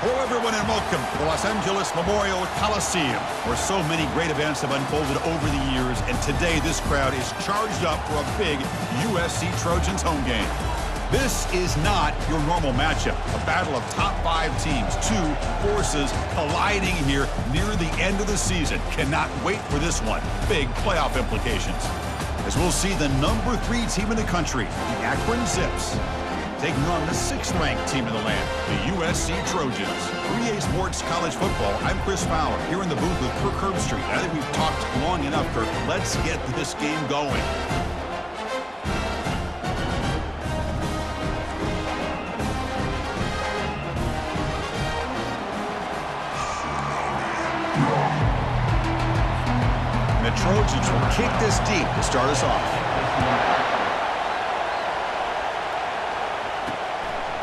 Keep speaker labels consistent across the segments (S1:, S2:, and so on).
S1: Hello, everyone, and welcome to the Los Angeles Memorial Coliseum, where so many great events have unfolded over the years, and today this crowd is charged up for a big USC Trojans home game. This is not your normal matchup, a battle of top 5 teams, 2 forces colliding here near the end of the season. Cannot wait for this one. Big playoff implications. As we'll see the number 3 team in the country, the Akron Zips, taking on the 6th-ranked team in the land, the USC Trojans. 3A Sports College Football, I'm Chris Fowler, here in the booth with Kirk Herbstreit. I think we've talked long enough, Kirk. Let's get this game going. And the Trojans will kick this deep to start us off.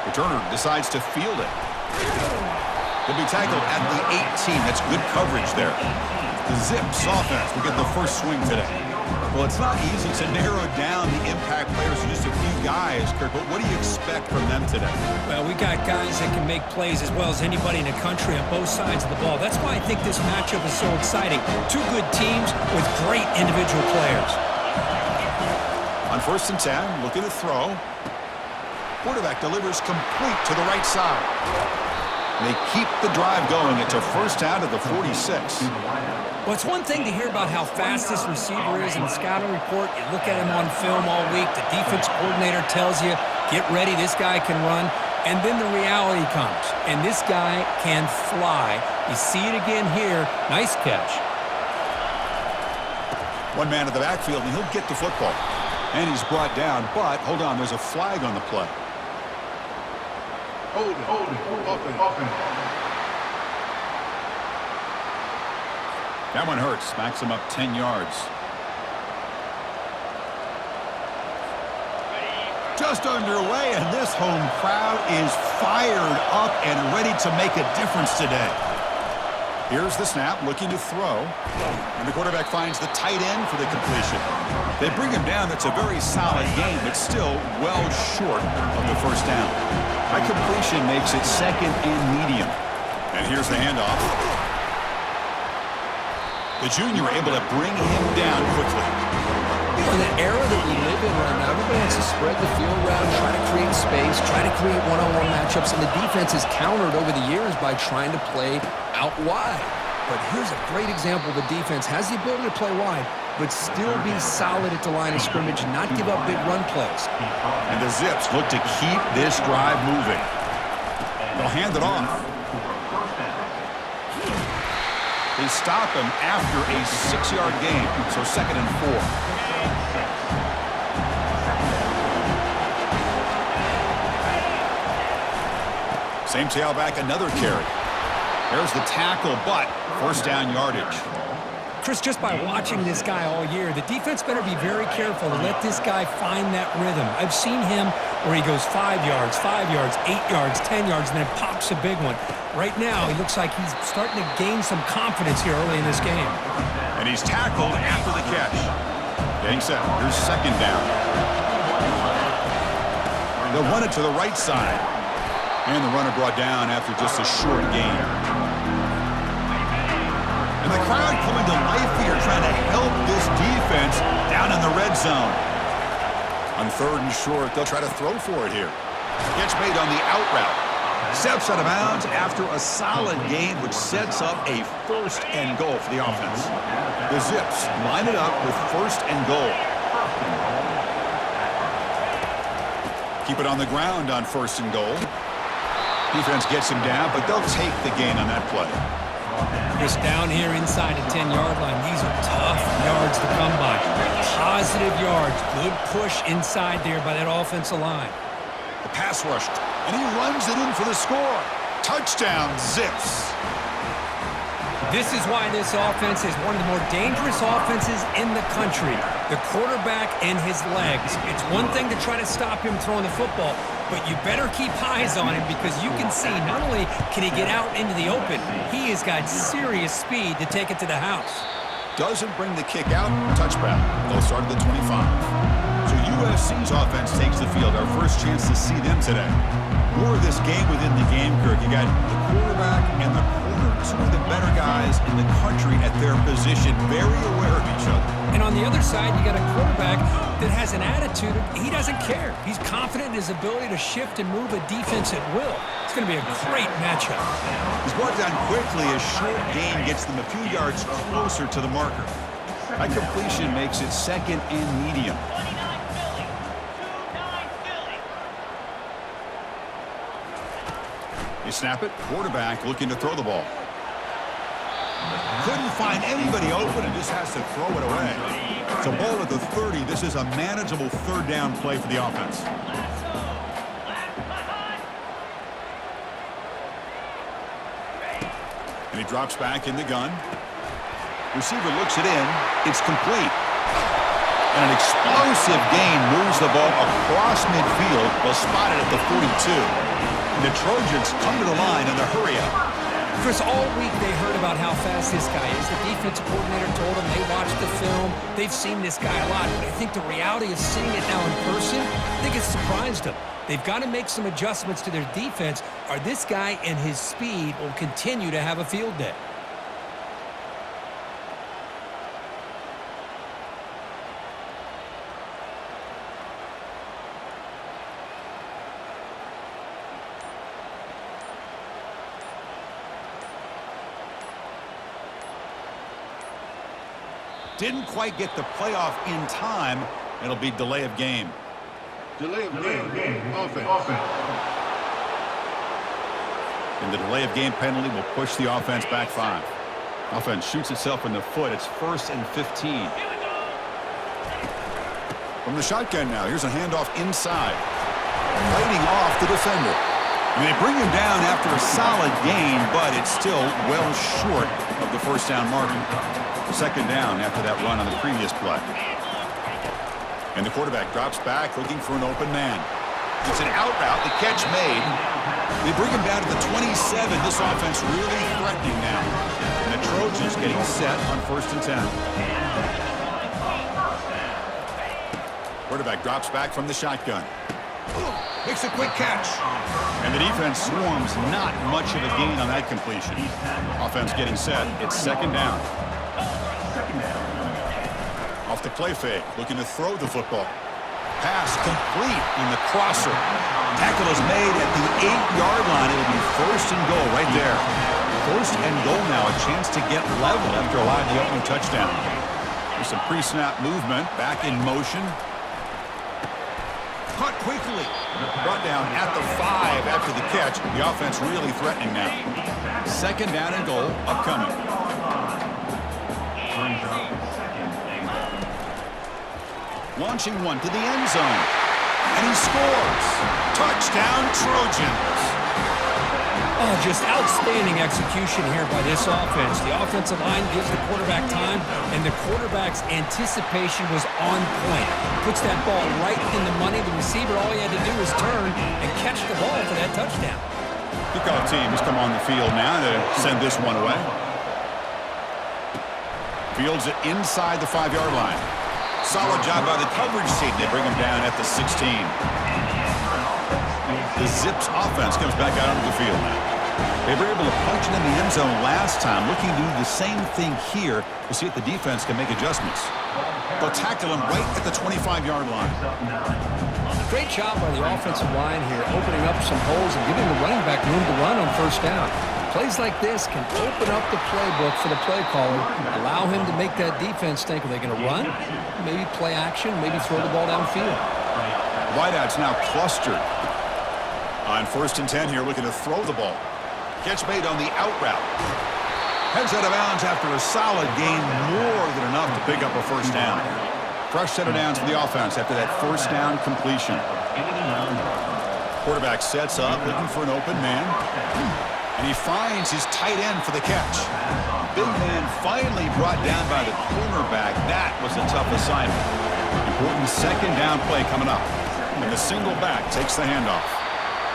S1: Returner decides to field it. He'll be tackled at the 18. That's good coverage there. The Zips offense will get the first swing today. Well, it's not easy to narrow down the impact players to just a few guys, Kirk, but what do you expect from them today?
S2: Well, we got guys that can make plays as well as anybody in the country on both sides of the ball. That's why I think this matchup is so exciting. 2 good teams with great individual players.
S1: On 1st and 10, looking to throw. Quarterback delivers complete to the right side. They keep the drive going. It's a first down to the 46.
S2: Well, it's one thing to hear about how fast this receiver is in the scouting report. You look at him on film all week. The defense coordinator tells you, get ready, this guy can run. And then the reality comes, and this guy can fly. You see it again here. Nice catch.
S1: One man in the backfield, and he'll get the football. And he's brought down, but hold on, there's a flag on the play. Hold it, open. That one hurts, backs him up 10 yards. Just underway, and this home crowd is fired up and ready to make a difference today. Here's the snap, looking to throw. And the quarterback finds the tight end for the completion. They bring him down. That's a very solid game, but still well short of the first down. High completion makes it 2nd and medium. And here's the handoff. The junior able to bring him down quickly.
S3: In the era that we live in right now, everybody wants to spread the field around, try to create space, try to create one-on-one matchups, and the defense has countered over the years by trying to play out wide. But here's a great example. The defense has the ability to play wide, but still be solid at the line of scrimmage, not give up big run plays.
S1: And the Zips look to keep this drive moving. They'll hand it off. They stop him after a 6-yard gain, so 2nd and 4. Same tailback, another carry. There's the tackle, but first down yardage.
S2: Chris, just by watching this guy all year, the defense better be very careful to let this guy find that rhythm. I've seen him where he goes 5 yards, 8 yards, 10 yards, and then pops a big one. Right now, he looks like he's starting to gain some confidence here early in this game.
S1: And he's tackled after the catch. Getting set. Here's 2nd down. They'll run it to the right side. And the runner brought down after just a short gain. And the crowd coming to life here, trying to help this defense down in the red zone. On 3rd and short, they'll try to throw for it here. Catch made on the out route. Steps out of bounds after a solid gain, which sets up a 1st and goal for the offense. The Zips line it up with 1st and goal. Keep it on the ground on 1st and goal. Defense gets him down, but they'll take the gain on that play.
S2: Just down here inside the 10-yard line. These are tough yards to come by. Positive yards. Good push inside there by that offensive line.
S1: The pass rushed, and he runs it in for the score. Touchdown, Zips.
S2: This is why this offense is one of the more dangerous offenses in the country. The quarterback and his legs. It's one thing to try to stop him throwing the football, but you better keep eyes on him because you can see not only can he get out into the open, he has got serious speed to take it to the house.
S1: Doesn't bring the kick out. Touchback. They'll start at the 25. So USC's offense takes the field. Our first chance to see them today. More of this game within the game, Kirk. You got the quarterback and the corner, two of the better guys in the country at their position, very aware of each other.
S2: And on the other side, you got a quarterback that has an attitude. He doesn't care. He's confident in his ability to shift and move a defense at will. It's going to be a great matchup.
S1: He's brought down quickly. A short gain gets them a few yards closer to the marker. That completion makes it second and medium. You snap it. Quarterback looking to throw the ball. Couldn't find anybody open and just has to throw it away. It's a ball at the 30. This is a manageable third down play for the offense. And he drops back in the gun. Receiver looks it in. It's complete. And an explosive gain moves the ball across midfield, but spotted at the 42. And the Trojans come to the line in a hurry-up.
S2: Chris, all week they heard about how fast this guy is. The defensive coordinator told them they watched the film. They've seen this guy a lot. But I think the reality of seeing it now in person, I think it's surprised them. They've got to make some adjustments to their defense, or this guy and his speed will continue to have a field day.
S1: Didn't quite get the playoff in time. It'll be delay of game.
S4: Delay of game. Offense.
S1: And the delay of game penalty will push the offense back 5. Offense shoots itself in the foot. It's 1st and 15. From the shotgun now. Here's a handoff inside. Fighting off the defender. And they bring him down after a solid gain, but it's still well short of the first down marker. Second down after that run on the previous play. And the quarterback drops back looking for an open man. It's an out route. The catch made. They bring him down to the 27. This offense really threatening now. And the Trojans getting set on 1st and 10. Quarterback drops back from the shotgun. Makes a quick catch. And the defense swarms. Not much of a gain on that completion. Offense getting set. It's second down. Off the play fake, looking to throw the football. Pass complete in the crosser. Tackle is made at the 8-yard line. It'll be 1st and goal right there. 1st and goal now, a chance to get level after allowing the opening touchdown. There's some pre-snap movement, back in motion. Caught quickly. Brought down at the 5 after the catch. The offense really threatening now. Second down and goal upcoming. Launching one to the end zone. And he scores. Touchdown, Trojans.
S2: Oh, just outstanding execution here by this offense. The offensive line gives the quarterback time, and the quarterback's anticipation was on point. Puts that ball right in the money. The receiver, all he had to do was turn and catch the ball for that touchdown.
S1: Kickoff team has come on the field now to send this one away. Fields it inside the 5-yard line. Solid job by the coverage team. They bring him down at the 16. The Zips offense comes back out onto the field now. They were able to punch it in the end zone last time. Looking to do the same thing here to see if the defense can make adjustments. They'll tackle him right at the 25-yard line.
S3: Great job by the offensive line here, opening up some holes and giving the running back room to run on 1st down. Plays like this can open up the playbook for the play caller, allow him to make that defense think, are they going to run? Maybe play action, maybe throw the ball downfield.
S1: Wideouts now clustered. On 1st and 10 here, looking to throw the ball. Catch made on the out route. Heads out of bounds after a solid gain, more than enough to pick up a 1st down. Fresh set of downs for the offense after that 1st down completion. Quarterback sets up, looking for an open man. And he finds his tight end for the catch. Big man finally brought down by the cornerback. That was a tough assignment. Important second down play coming up. And the single back takes the handoff.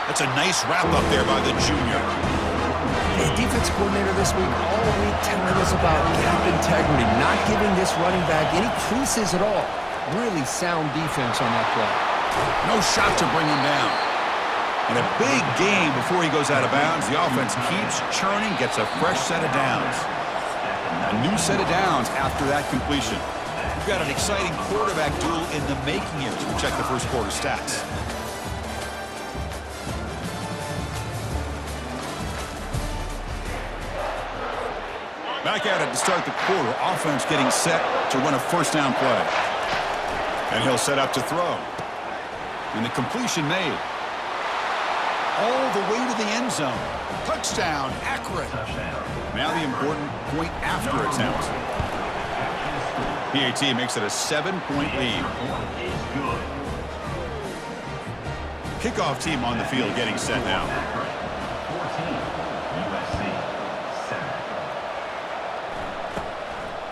S1: That's a nice wrap-up there by the junior.
S3: The defense coordinator this week all week telling us about gap integrity, not giving this running back any creases at all. Really sound defense on that play.
S1: No shot to bring him down. And a big game before he goes out of bounds. The offense keeps churning, gets a fresh set of downs. A new set of downs after that completion. We've got an exciting quarterback duel in the making here as we check the first quarter stats. Back at it to start the quarter. Offense getting set to run a first down play. And he'll set up to throw. And the completion made. All the way to the end zone. Touchdown, Akron. Now the important point after attempt. PAT makes it a 7-point lead. Kickoff team on the field getting set now.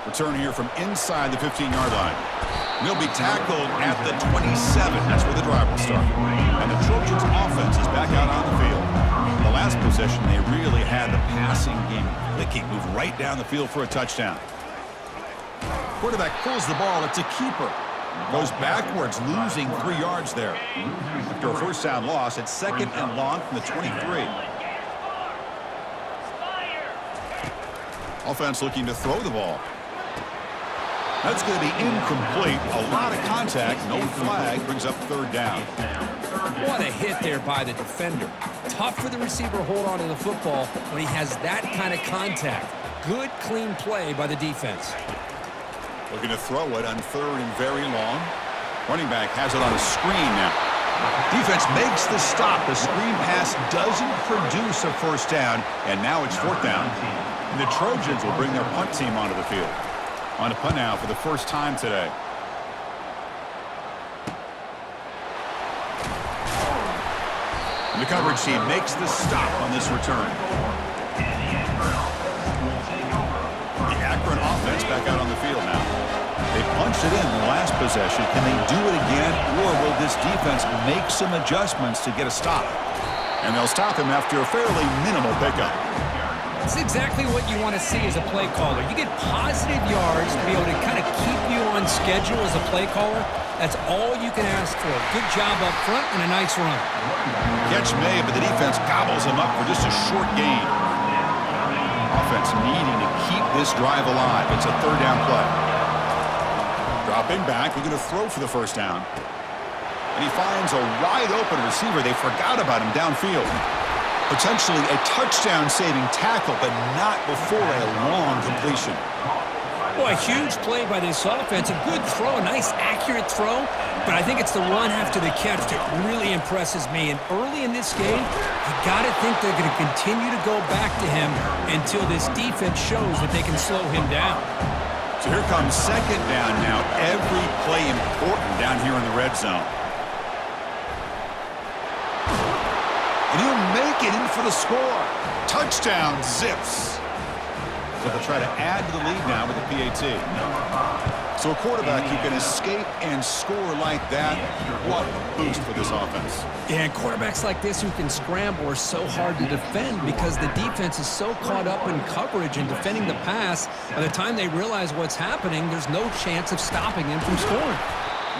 S1: Return here from inside the 15-yard line. And he'll be tackled at the 27. That's where the drive will start. And the Trojans offense is back out on the field. The last possession, they really had the passing game clicking. Moved right down the field for a touchdown. Quarterback pulls the ball. It's a keeper. Goes backwards, losing 3 yards there. After a first down loss, it's second and long from the 23. Offense looking to throw the ball. That's going to be incomplete. A lot of contact. No flag. Brings up third down.
S3: What a hit there by the defender. Tough for the receiver to hold on to the football when he has that kind of contact. Good, clean play by the defense.
S1: Looking to throw it on third and very long. Running back has it on a screen now. Defense makes the stop. The screen pass doesn't produce a first down, and now it's fourth down. And the Trojans will bring their punt team onto the field. On a punt now for the first time today. And the coverage team makes the stop on this return. The Akron offense back out on the field now. They punched it in the last possession. Can they do it again, or will this defense make some adjustments to get a stop? And they'll stop him after a fairly minimal pickup.
S2: It's exactly what you want to see as a play caller. You get positive yards to be able to kind of keep you on schedule as a play caller. That's all you can ask for. Good job up front and a nice run.
S1: Catch made, but the defense gobbles him up for just a short gain. Offense needing to keep this drive alive. It's a third down play. Dropping back, looking to throw for the first down. And he finds a wide open receiver. They forgot about him downfield. Potentially a touchdown-saving tackle, but not before a long completion.
S2: Boy, a huge play by this offense. A good throw, a nice, accurate throw. But I think it's the run after the catch that really impresses me. And early in this game, you got to think they're going to continue to go back to him until this defense shows that they can slow him down.
S1: So here comes second down now. Every play important down here in the red zone. And he'll make it in for the score. Touchdown, Zips. So they'll try to add to the lead now with the PAT. So a quarterback who can escape and score like that, what a boost for this offense.
S3: Yeah, and quarterbacks like this who can scramble are so hard to defend because the defense is so caught up in coverage and defending the pass. By the time they realize what's happening, there's no chance of stopping him from scoring.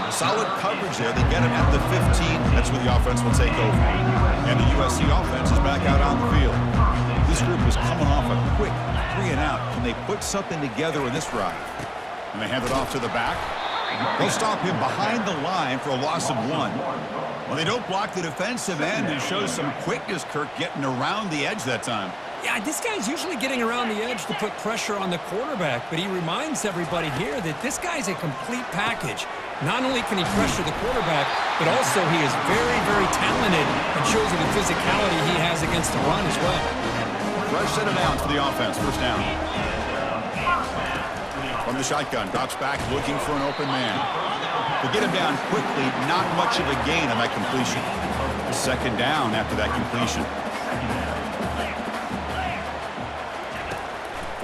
S1: Solid coverage there. They get him at the 15. That's where the offense will take over. And the USC offense is back out on the field. This group is coming off a quick 3-and-out. Can they put something together in this drive? And they hand it off to the back. They'll stop him behind the line for a loss of 1. Well, they don't block the defensive end and show some quickness, Kirk, getting around the edge that time.
S2: Yeah, this guy's usually getting around the edge to put pressure on the quarterback, but he reminds everybody here that this guy's a complete package. Not only can he pressure the quarterback, but also he is very, very talented and shows you the physicality he has against the run as well.
S1: Fresh set of downs for the offense. First down. From the shotgun, drops back looking for an open man. To get him down quickly, not much of a gain on that completion. Second down after that completion.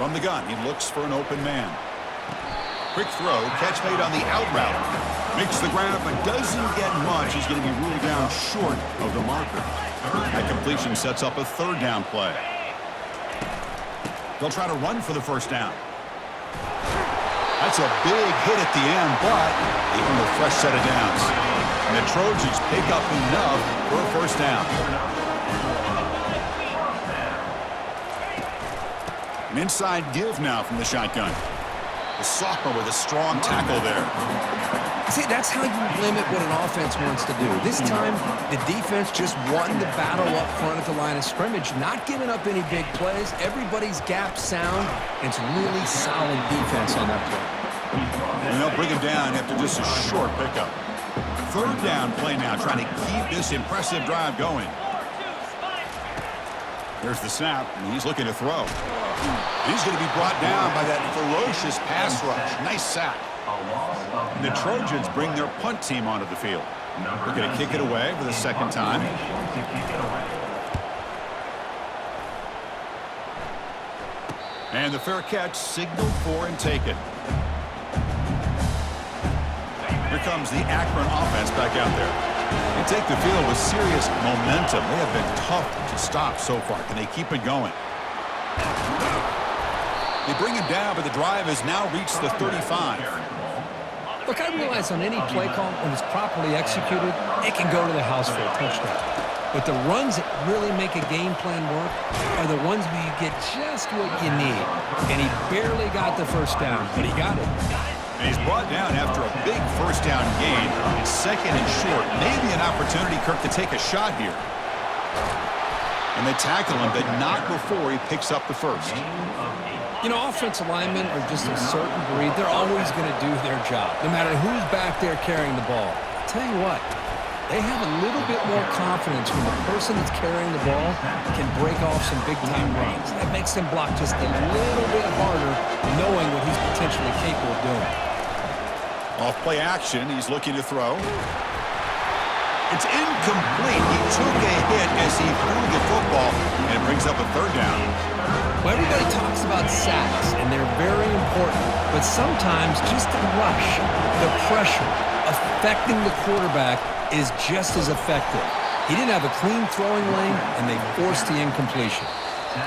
S1: From the gun, he looks for an open man. Quick throw, catch made on the out route. Makes the grab, but doesn't get much. He's going to be ruled down short of the marker. That completion sets up a third down play. They'll try to run for the first down. That's a big hit at the end, but even the fresh set of downs. And the Trojans pick up enough for a first down. An inside give now from the shotgun. The sophomore with a strong tackle there.
S3: See, that's how you limit what an offense wants to do. This time, the defense just won the battle up front at the line of scrimmage, not giving up any big plays. Everybody's gap sound. It's really solid defense on that play.
S1: And they'll bring him down after just a short pickup. Third down play now, trying to keep this impressive drive going. There's the snap, and he's looking to throw. He's going to be brought down by that ferocious pass rush. Nice sack. And the Trojans bring their punt team onto the field. They're going to kick it away for the second time. And the fair catch signaled for and taken. Here comes the Akron offense back out there. They take the field with serious momentum. They have been tough to stop so far. Can they keep it going? They bring him down, but the drive has now reached the 35.
S3: Look, I realize on any play call, when it's properly executed, it can go to the house for a touchdown. But the runs that really make a game plan work are the ones where you get just what you need. And he barely got the first down, but he got it.
S1: And he's brought down after a big first down gain. It's second and short. Maybe an opportunity, Kirk, to take a shot here. And they tackle him, but not before he picks up the first.
S3: You know, offensive linemen are just a certain breed. They're always going to do their job, no matter who's back there carrying the ball. I'll tell you what, they have a little bit more confidence when the person that's carrying the ball can break off some big-time runs. That makes them block just a little bit harder, knowing what he's potentially capable of doing.
S1: Off play action, he's looking to throw. It's incomplete. He took a hit as he threw the football, and it brings up a third down.
S3: Well, everybody talks about sacks, and they're very important, but sometimes just the rush, the pressure, affecting the quarterback is just as effective. He didn't have a clean throwing lane, and they forced the incompletion.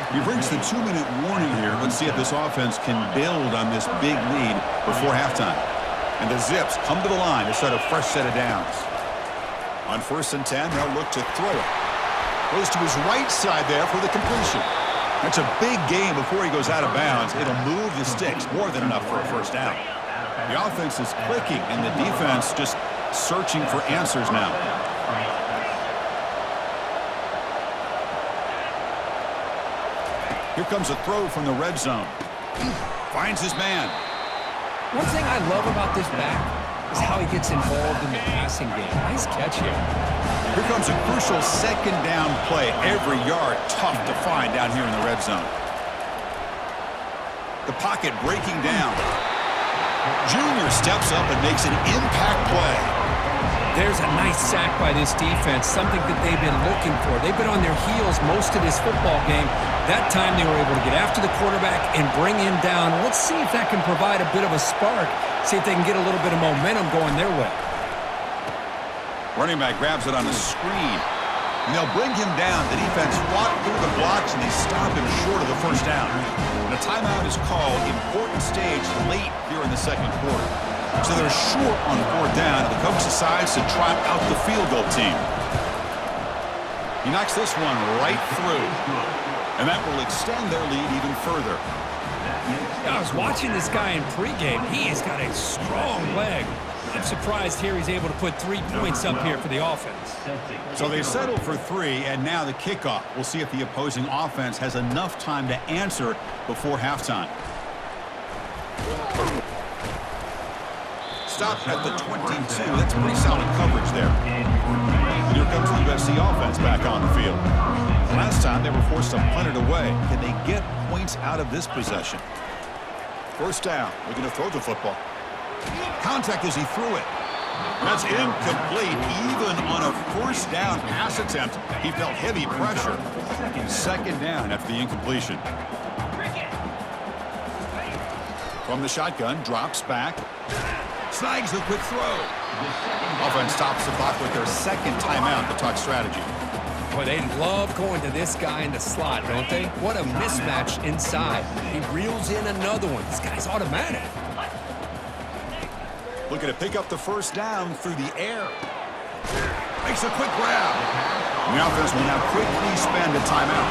S1: He brings the 2-minute warning here. Let's see if this offense can build on this big lead before halftime. And the Zips come to the line to set a fresh set of downs. On 1st and 10, they'll look to throw it. Goes to his right side there for the completion. That's a big gain before he goes out of bounds. It'll move the sticks more than enough for a first down. The offense is clicking, and the defense just searching for answers now. Here comes a throw from the red zone. Finds his man.
S3: One thing I love about this back is how he gets involved in the passing game. Nice catch here.
S1: Here comes a crucial second down play. Every yard tough to find down here in the red zone. The pocket breaking down. Junior steps up and makes an impact play.
S2: There's a nice sack by this defense, something that they've been looking for. They've been on their heels most of this football game. That time they were able to get after the quarterback and bring him down. Let's see if that can provide a bit of a spark, see if they can get a little bit of momentum going their way.
S1: Running back grabs it on the screen, and they'll bring him down. The defense fought through the blocks, and they stop him short of the first down. And a timeout is called. Important stage late here in the second quarter. So they're short on 4th down, and the coach decides to trot out the field goal team. He knocks this one right through, and that will extend their lead even further.
S2: I was watching this guy in pregame. He has got a strong leg. I'm surprised here he's able to put 3 points up here for the offense.
S1: So they settle for 3, and now the kickoff. We'll see if the opposing offense has enough time to answer before halftime. Stop at the 22. That's pretty solid coverage there. And here comes the USC offense back on the field. Last time they were forced to punt it away. Can they get points out of this possession? First down. Looking to throw the football. Contact as he threw it. That's incomplete. Even on a first down pass attempt, he felt heavy pressure. Second down after the incompletion. From the shotgun, drops back. Snags a quick throw. Offense stops the clock with their second timeout to talk strategy.
S3: Boy, they love going to this guy in the slot, don't they? What a mismatch inside. He reels in another one. This guy's automatic.
S1: Looking to pick up the first down through the air. Makes a quick grab. The offense will now quickly spend a timeout.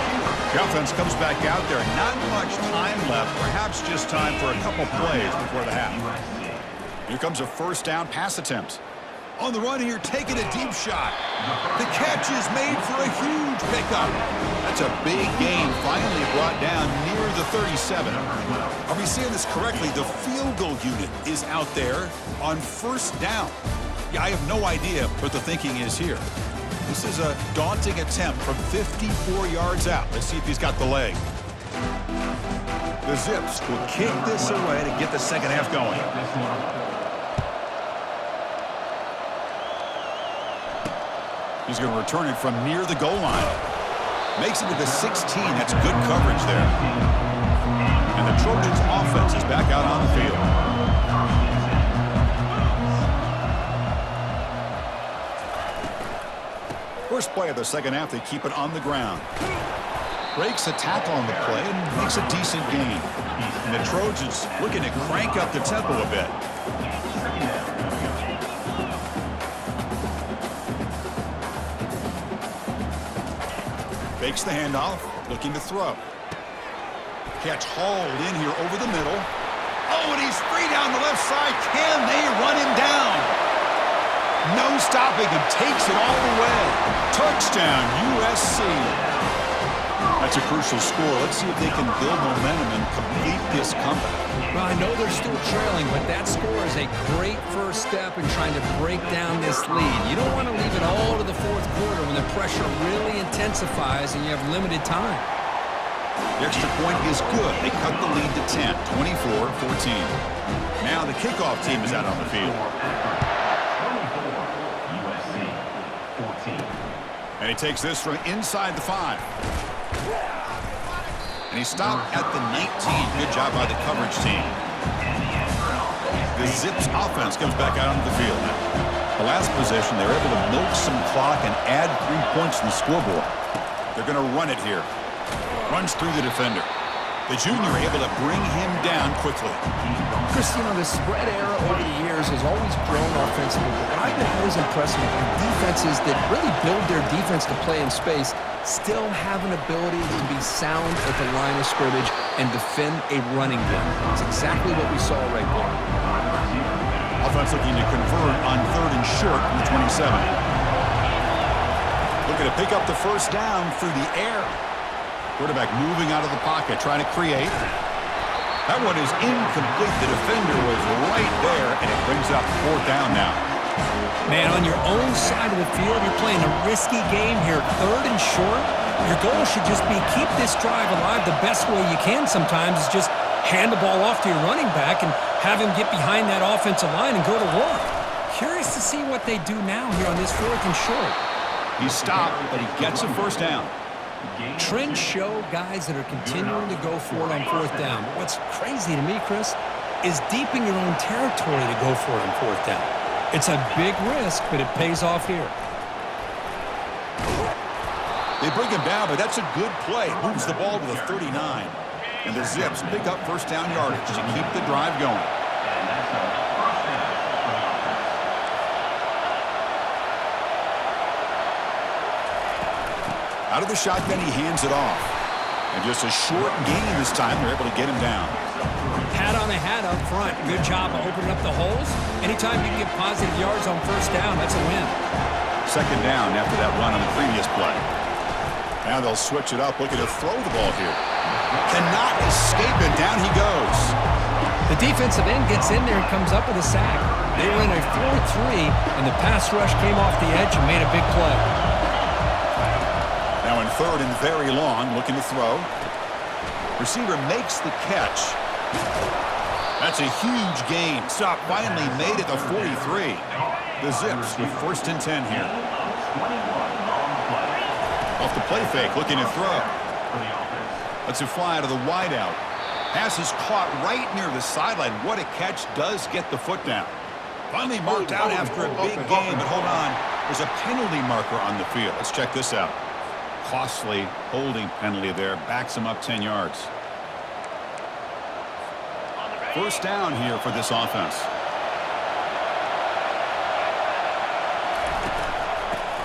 S1: The offense comes back out there. Not much time left. Perhaps just time for a couple plays before the half. Here comes a first down pass attempt. On the run here, taking a deep shot. The catch is made for a huge pickup. That's a big gain, finally brought down near the 37. Are we seeing this correctly? The field goal unit is out there on first down. Yeah, I have no idea what the thinking is here. This is a daunting attempt from 54 yards out. Let's see if he's got the leg. The Zips will kick this away to get the second half going. He's going to return it from near the goal line. Makes it to the 16. That's good coverage there. And the Trojans offense is back out on the field. First play of the second half, they keep it on the ground. Breaks a tackle on the play and makes a decent gain. And the Trojans looking to crank up the tempo a bit. Fakes the handoff, looking to throw. Catch hauled in here over the middle. Oh, and he's free down the left side. Can they run him down? No stopping him. Takes it all the way. Touchdown, USC. That's a crucial score. Let's see if they can build momentum and complete this comeback.
S3: Well, I know they're still trailing, but that score is a great first step in trying to break down this lead. You don't want to leave it all to the fourth quarter when the pressure really intensifies and you have limited time.
S1: The extra point is good. They cut the lead to 10, 24-14. Now the kickoff team is out on the field. And he takes this from inside the 5. And he stopped at the 19. Good job by the coverage team. The Zips offense comes back out onto the field. The last possession, they were able to milk some clock and add 3 points to the scoreboard. They're going to run it here. Runs through the defender. The junior able to bring him down quickly.
S3: Chris, you know, the spread era over the years has always grown offensively, but what I've been always impressed with are defenses that really build their defense to play in space still have an ability to be sound at the line of scrimmage and defend a running game. That's exactly what we saw right there.
S1: Offense looking to convert on 3rd and short from the 27. Looking to pick up the first down through the air. Quarterback moving out of the pocket, trying to create. That one is incomplete. The defender was right there, and it brings up 4th down now.
S2: Man, on your own side of the field, you're playing a risky game here. 3rd and short. Your goal should just be keep this drive alive the best way you can sometimes is just hand the ball off to your running back and have him get behind that offensive line and go to work. Curious to see what they do now here on this 4th and short.
S1: He stopped, but he gets a first down.
S2: Trends show guys that are continuing to go for it on 4th down. But what's crazy to me, Chris, is deep in your own territory to go for it on 4th down. It's a big risk, but it pays off here.
S1: They bring him down, but that's a good play. Moves the ball to the 39. And the Zips pick up first down yardage to keep the drive going. Out of the shotgun, he hands it off. And just a short gain this time, they're able to get him down.
S2: Hat on a hat up front. Good job of opening up the holes. Anytime you can get positive yards on first down, that's a win.
S1: Second down after that run on the previous play. Now they'll switch it up, looking to throw the ball here. Cannot escape it. Down he goes.
S2: The defensive end gets in there and comes up with a sack. They were in a 4-3, and the pass rush came off the edge and made a big play.
S1: Now in 3rd and very long, looking to throw. Receiver makes the catch. That's a huge gain. Stop finally made at the 43. The Zips with 1st and 10 here. Off the play fake, looking to throw. Lets it fly out of the wideout. Pass is caught right near the sideline. What a catch, does get the foot down. Finally marked out after a big game, but hold on. There's a penalty marker on the field. Let's check this out. Costly holding penalty there. Backs him up 10 yards. First down here for this offense.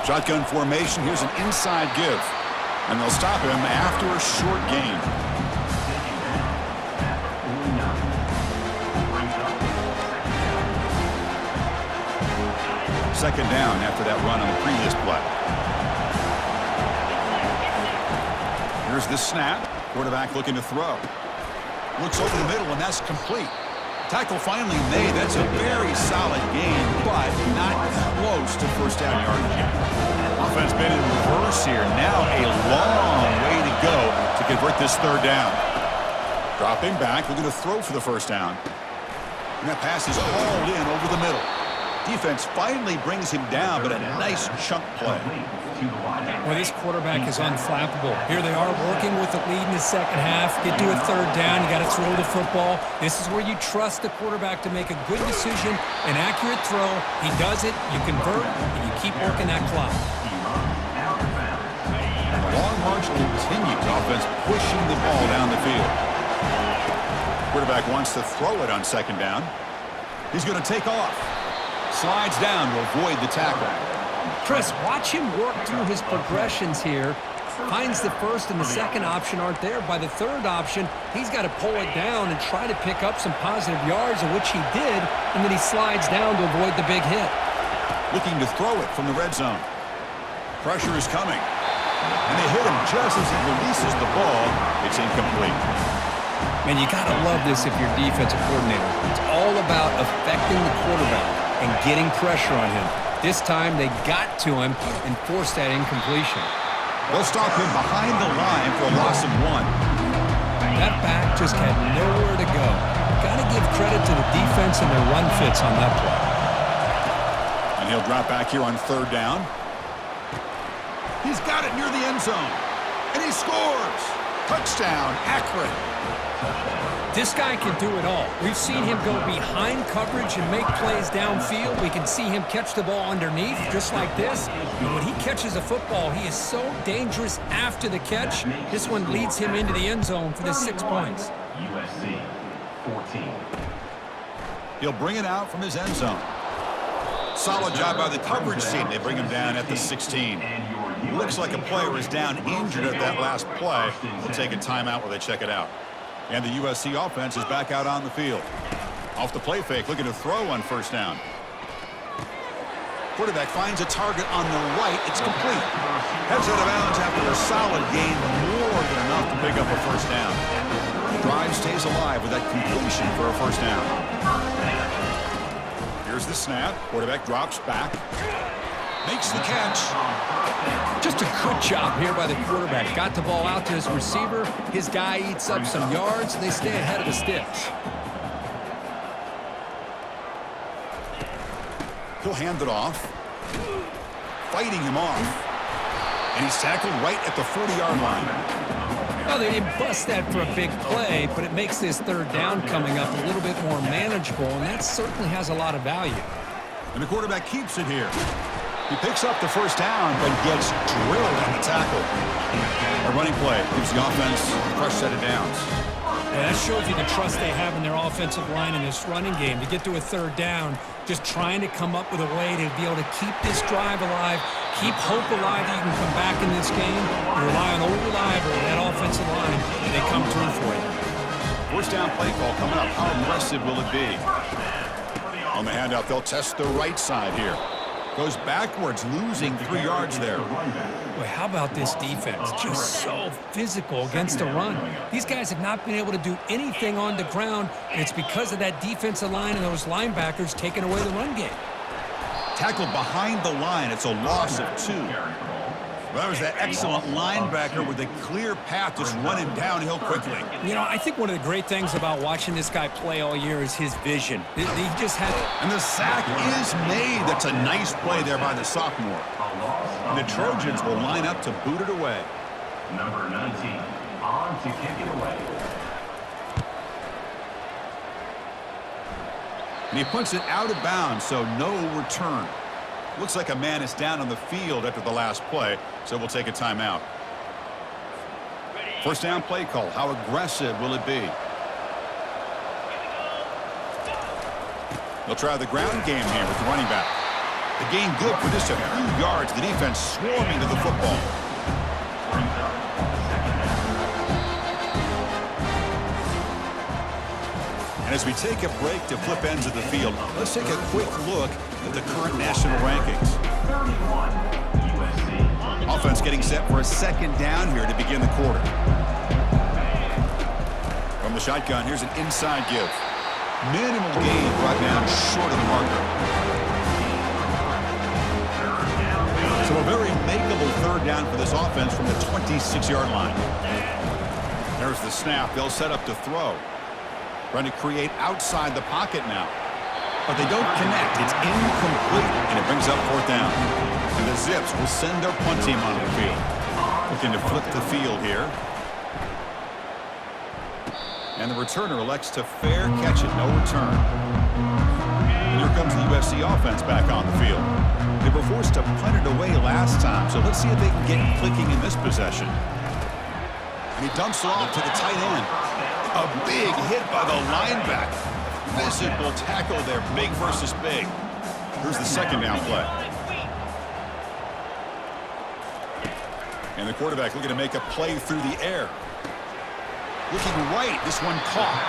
S1: Shotgun formation. Here's an inside give. And they'll stop him after a short gain. Second down after that run on the previous play. Here's the snap. Quarterback looking to throw. Looks over the middle, and that's complete. Tackle finally made. That's a very solid gain, but not close to first down yardage yet. Offense been in reverse here. Now a long way to go to convert this third down. Dropping back, looking to throw for the first down. And that pass is hauled in over the middle. Defense finally brings him down, but a nice chunk play.
S2: Well, this quarterback is unflappable. Here they are working with the lead in the second half. Get to a third down. You got to throw the football. This is where you trust the quarterback to make a good decision, an accurate throw. He does it, you convert, and you keep working that clock.
S1: The long march continues. Offense pushing the ball down the field. Quarterback wants to throw it on second down. He's going to take off. Slides down to avoid the tackle.
S2: Chris, watch him work through his progressions here. Finds the first and the second option aren't there. By the third option, he's got to pull it down and try to pick up some positive yards, of which he did, and then he slides down to avoid the big hit.
S1: Looking to throw it from the red zone. Pressure is coming. And they hit him just as he releases the ball. It's incomplete.
S2: Man, you got to love this if you're defensive coordinator. It's all about affecting the quarterback and getting pressure on him. This time they got to him and forced that incompletion.
S1: They'll stop him behind the line for a loss of 1.
S2: That back just had nowhere to go. Got to give credit to the defense and their run fits on that play.
S1: And he'll drop back here on third down. He's got it near the end zone. And he scores. Touchdown, Akron.
S2: This guy can do it all. We've seen him go behind coverage and make plays downfield. We can see him catch the ball underneath, just like this. And when he catches a football, he is so dangerous after the catch. This one leads him into the end zone for the 6 points.
S5: USC 14.
S1: He'll bring it out from his end zone. Solid job by the coverage team. They bring him down at the 16. Looks like a player is down injured at that last play. They'll take a timeout while they check it out. And the USC offense is back out on the field. Off the play fake, looking to throw on first down. Quarterback finds a target on the right. It's complete. Heads out of bounds after a solid gain, more than enough to pick up a first down. The drive stays alive with that completion for a first down. Here's the snap. Quarterback drops back. Makes the catch.
S2: Just a good job here by the quarterback. Got the ball out to his receiver. His guy eats up some yards. They stay ahead of the sticks.
S1: He'll hand it off. Fighting him off. And he's tackled right at the 40-yard line.
S2: Well, they didn't bust that for a big play, but it makes this third down coming up a little bit more manageable, and that certainly has a lot of value.
S1: And the quarterback keeps it here. He picks up the first down, but gets drilled on the tackle. A running play gives the offense a fresh set of downs.
S2: Yeah, that shows you the trust they have in their offensive line in this running game. To get to a third down, just trying to come up with a way to be able to keep this drive alive, keep hope alive that you can come back in this game. You rely on old reliable, that offensive line, and they come through for you.
S1: First down play call coming up. How aggressive will it be? On the handout, they'll test the right side here. Goes backwards, losing 3 yards there.
S2: Boy, how about this defense? Just so physical against the run. These guys have not been able to do anything on the ground, and it's because of that defensive line and those linebackers taking away the run game.
S1: Tackled behind the line. It's a loss of 2. Well, that was that excellent linebacker with a clear path, just running downhill quickly.
S2: You know, I think one of the great things about watching this guy play all year is his vision. He just had...
S1: And the sack is made. That's a nice play there by the sophomore. And the Trojans will line up to boot it away.
S5: Number 19 on to kick it away.
S1: And he puts it out of bounds, so no return. Looks like a man is down on the field after the last play, so we'll take a timeout. First down play call. How aggressive will it be? They'll try the ground game here with the running back. The gain good for just a few yards. The defense swarming to the football. And as we take a break to flip ends of the field, let's take a quick look at the current national rankings.
S5: 31, USC.
S1: Offense getting set for a second down here to begin the quarter. From the shotgun, here's an inside give. Minimal gain brought down short of the marker. So a very makeable third down for this offense from the 26-yard line. There's the snap. They'll set up to throw. Trying to create outside the pocket now. But they don't connect. It's incomplete, and it brings up fourth down. And the Zips will send their punt team onto the field. Looking to flip the field here. And the returner elects to fair catch it. No return. And here comes the USC offense back on the field. They were forced to punt it away last time, so let's see if they can get clicking in this possession. And he dumps it off to the tight end. A big hit by the linebacker. Physical tackle there, big versus big. Here's the second down play. And the quarterback looking to make a play through the air. Looking right, this one caught.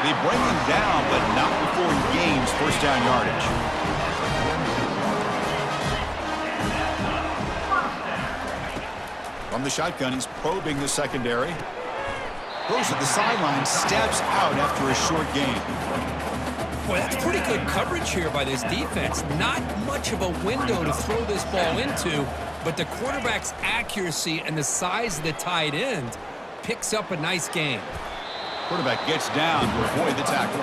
S1: They bring him down, but not before he gains first down yardage. From the shotgun, he's probing the secondary. Goes to the sideline, steps out after a short gain.
S2: Boy, that's pretty good coverage here by this defense. Not much of a window to throw this ball into, but the quarterback's accuracy and the size of the tight end picks up a nice gain.
S1: Quarterback gets down to avoid the tackle.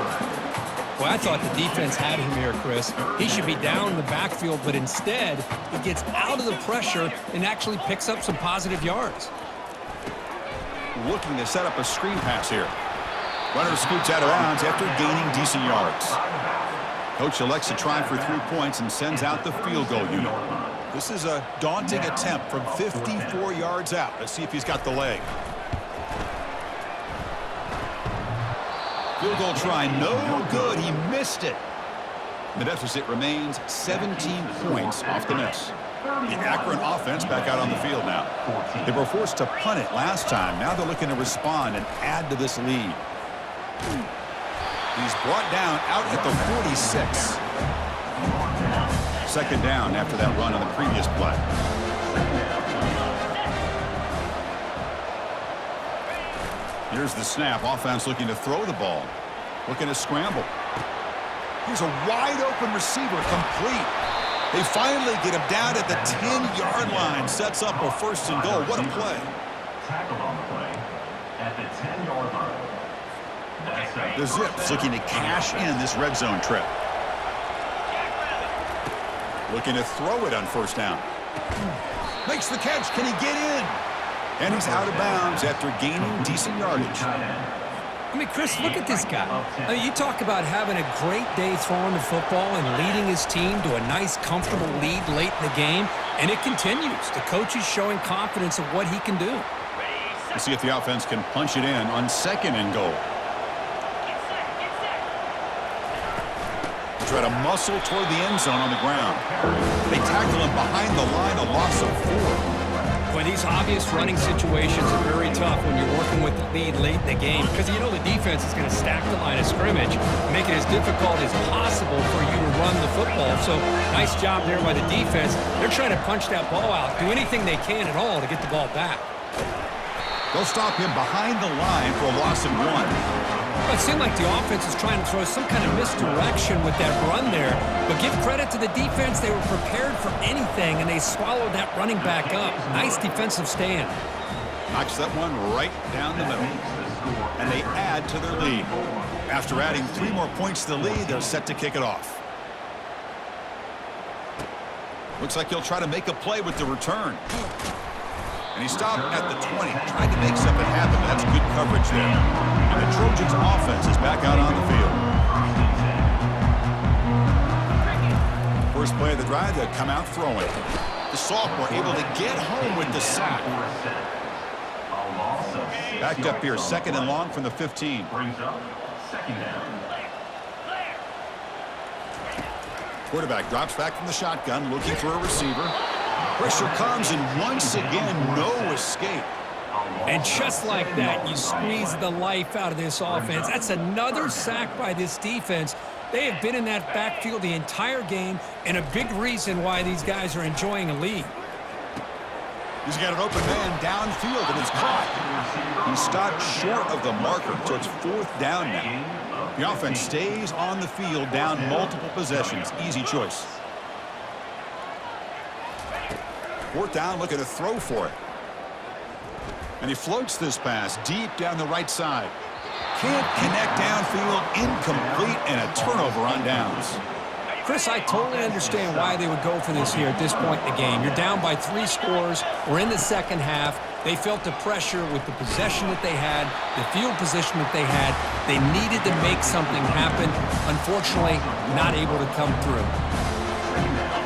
S2: Well, I thought the defense had him here, Chris. He should be down in the backfield, but instead, he gets out of the pressure and actually picks up some positive yards.
S1: Looking to set up a screen pass here. Runner scoots out of bounds after gaining decent yards. Coach elects to try for 3 points and sends out the field goal unit. This is a daunting attempt from 54 yards out. Let's see if he's got the leg. Field goal try, no good. He missed it. The deficit remains 17 points off the miss. The Akron offense back out on the field now. They were forced to punt it last time. Now they're looking to respond and add to this lead. He's brought down out at the 46. Second down after that run on the previous play. Here's the snap. Offense looking to throw the ball. Looking to scramble. Here's a wide open receiver, complete. They finally get him down at the 10-yard line. Sets up a first and goal. What a play.
S5: Tackled on the play at the 10-yard line.
S1: The Zips looking to cash in this red zone trip. Looking to throw it on first down. Makes the catch. Can he get in? And he's out of bounds after gaining decent yardage.
S2: I mean, Chris, look at this guy. I mean, you talk about having a great day throwing the football and leading his team to a nice, comfortable lead late in the game, and it continues. The coach is showing confidence of what he can do.
S1: We'll see if the offense can punch it in on second and goal. Try to muscle toward the end zone on the ground. They tackle him behind the line, a loss of 4.
S2: Well, these obvious running situations are very tough when you're working with the lead late in the game because you know the defense is going to stack the line of scrimmage, make it as difficult as possible for you to run the football. So nice job there by the defense. They're trying to punch that ball out, do anything they can at all to get the ball back.
S1: They'll stop him behind the line for a loss of 1.
S2: Well, it seemed like the offense was trying to throw some kind of misdirection with that run there. But give credit to the defense. They were prepared for anything, and they swallowed that running back up. Nice defensive stand.
S1: Knocks that one right down the middle. And they add to their lead. After adding 3 more points to the lead, they're set to kick it off. Looks like he'll try to make a play with the return. And he stopped at the 20, tried to make something happen, but that's good coverage there. And the Trojans offense is back out on the field. First play of the drive, they'll come out throwing. The sophomore able to get home with the sack. Backed up here, second and long from the 15.
S5: Brings up second down.
S1: Quarterback drops back from the shotgun, looking for a receiver. Pressure comes, and once again, no escape.
S2: And just like that, you squeeze the life out of this offense. That's another sack by this defense. They have been in that backfield the entire game, and a big reason why these guys are enjoying a lead.
S1: He's got an open man downfield, and it's caught. He stopped short of the marker, so it's 4th down now. The offense stays on the field, down multiple possessions. Easy choice. 4th down, looking to throw for it. And he floats this pass deep down the right side. Can't connect downfield, incomplete, and a turnover on downs.
S2: Chris, I totally understand why they would go for this here at this point in the game. You're down by 3 scores. We're in the second half. They felt the pressure with the possession that they had, the field position that they had. They needed to make something happen. Unfortunately, not able to come through.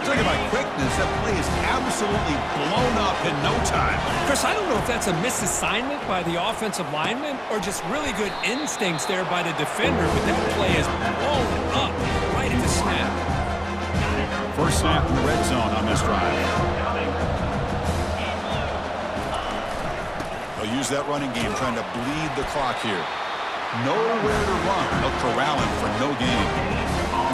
S1: Talking about quickness, that play is absolutely blown up in no time.
S2: Chris, I don't know if that's a misassignment by the offensive lineman or just really good instincts there by the defender, but that play is blown up right at the snap.
S1: First snap in the red zone on this drive. They'll use that running game, trying to bleed the clock here. Nowhere to run. They'll corral him for no gain.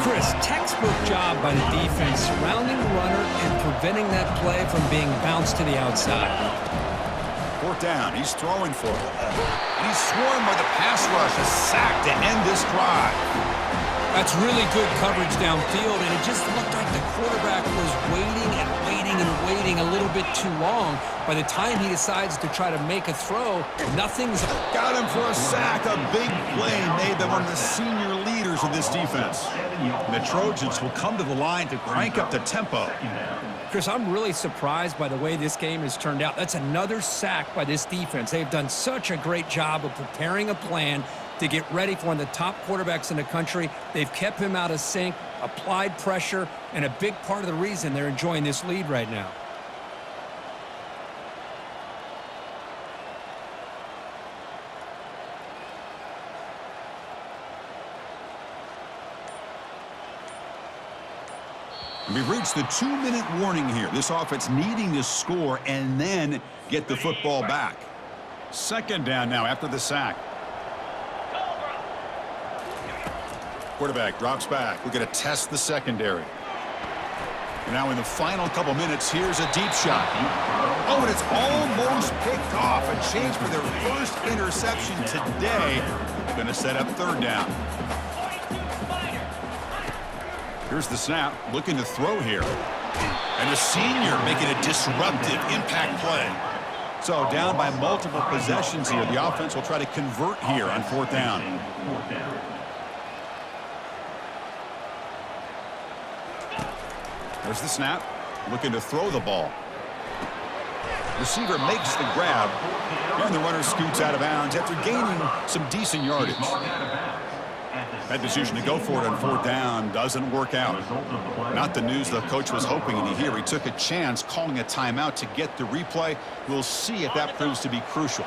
S2: Chris, textbook job by the defense, surrounding the runner and preventing that play from being bounced to the outside.
S1: 4th down, he's throwing for it. And he's swarmed by the pass rush, a sack to end this drive.
S2: That's really good coverage downfield, and it just looked like the quarterback was waiting and waiting and waiting a little bit too long. By the time he decides to try to make a throw, nothing's...
S1: Got him for a sack. A big play made them one of the senior leaders of this defense. And the Trojans will come to the line to crank up the tempo.
S2: Chris, I'm really surprised by the way this game has turned out. That's another sack by this defense. They've done such a great job of preparing a plan to get ready for one of the top quarterbacks in the country. They've kept him out of sync, applied pressure, and a big part of the reason they're enjoying this lead right now.
S1: We've reached the 2-minute warning here. This offense needing to score and then get the football back. 2nd down now after the sack. Quarterback drops back. We're going to test the secondary. And now in the final couple minutes, here's a deep shot. Oh, and it's almost picked off. A chance for their first interception today. Going to set up 3rd down. Here's the snap, looking to throw here. And the senior making a disruptive impact play. So down by multiple possessions here. The offense will try to convert here on 4th down. There's the snap, looking to throw the ball. Receiver makes the grab, and the runner scoots out of bounds after gaining some decent yardage. That decision to go for it on 4th down doesn't work out. Not the news the coach was hoping to hear. He took a chance calling a timeout to get the replay. We'll see if that proves to be crucial.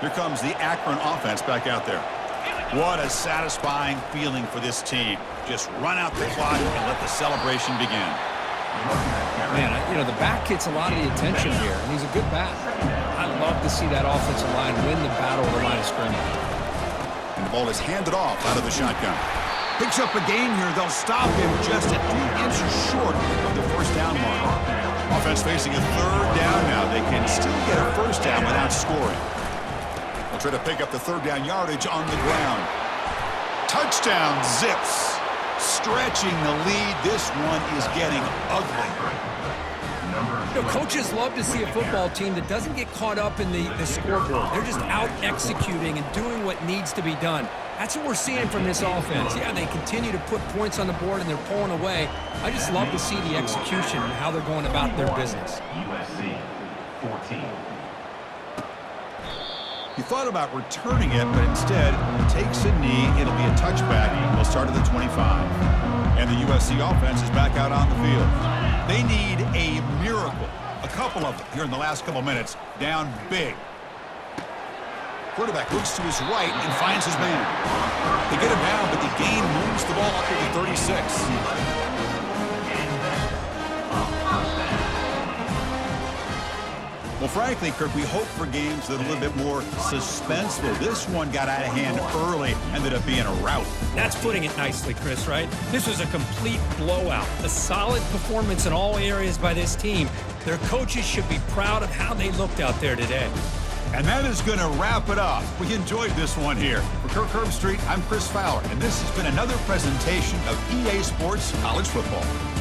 S1: Here comes the Akron offense back out there. What a satisfying feeling for this team. Just run out the clock and let the celebration begin.
S2: Man, you know, the back gets a lot of the attention here, and he's a good back. I love to see that offensive line win the battle of the line of scrimmage.
S1: And the ball is handed off out of the shotgun. Picks up a gain here. They'll stop him just a few inches short of the 1st down mark. Offense facing a 3rd down now. They can still get a 1st down without scoring. They'll try to pick up the 3rd down yardage on the ground. Touchdown, Zips. Stretching the lead. This one is getting ugly.
S2: You know, coaches love to see a football team that doesn't get caught up in the scoreboard. They're just out executing and doing what needs to be done. That's what we're seeing from this offense. Yeah, they continue to put points on the board and they're pulling away. I just love to see the execution and how they're going about their business.
S5: USC 14.
S1: He thought about returning it, but instead takes a knee. It'll be a touchback. They'll start at the 25. And the USC offense is back out on the field. They need a miracle. A couple of them here in the last couple minutes. Down big. Quarterback looks to his right and finds his man. They get him down, but the gain moves the ball up to the 36. Well, frankly, Kirk, we hope for games that are a little bit more suspenseful. This one got out of hand early, ended up being a rout.
S2: That's putting it nicely, Chris, right? This was a complete blowout. A solid performance in all areas by this team. Their coaches should be proud of how they looked out there today.
S1: And that is going to wrap it up. We enjoyed this one here. For Kirk Herbstreit, I'm Chris Fowler, and this has been another presentation of EA Sports College Football.